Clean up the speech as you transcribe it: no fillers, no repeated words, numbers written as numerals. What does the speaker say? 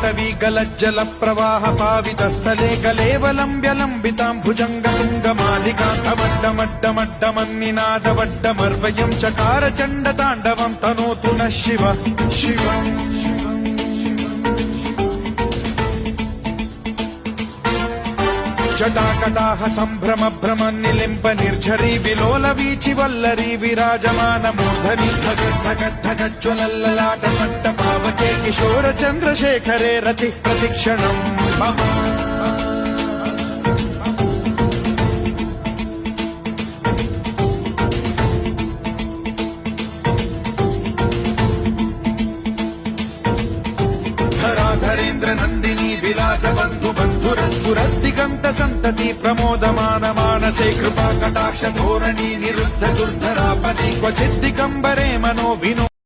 पाटवी गलज्जल प्रवाह पावितस्थले कलेवलम्ब्यलम्बितां भुजङ्गतुङ्गमालिकान्तमड्डमड्डमड्डमन्निनादवड्डमर्वयं चकार चण्डताण्डवं तनोतु नः शिव शिव जटाकटाह सम्भ्रम भ्रम निलिम्ब निर्झरी विलोल वीचि वल्लरी विराजमान मूर्धनि धगद्धगद्धगज्ज्वलल्ललाट पट्ट पावके किशोर चन्द्रशेखरे रति प्रतिक्षणम् मम धराधरेन्द्र नन्दिनी विलास बन्धु बन्धुरस्सुरद्दिगन्त सन्तति प्रमोदमान मानसे कृपा कटाक्ष धोरणी निरुद्ध दुर्धरापदि क्वचिद्दिगम्बरे मनो विनो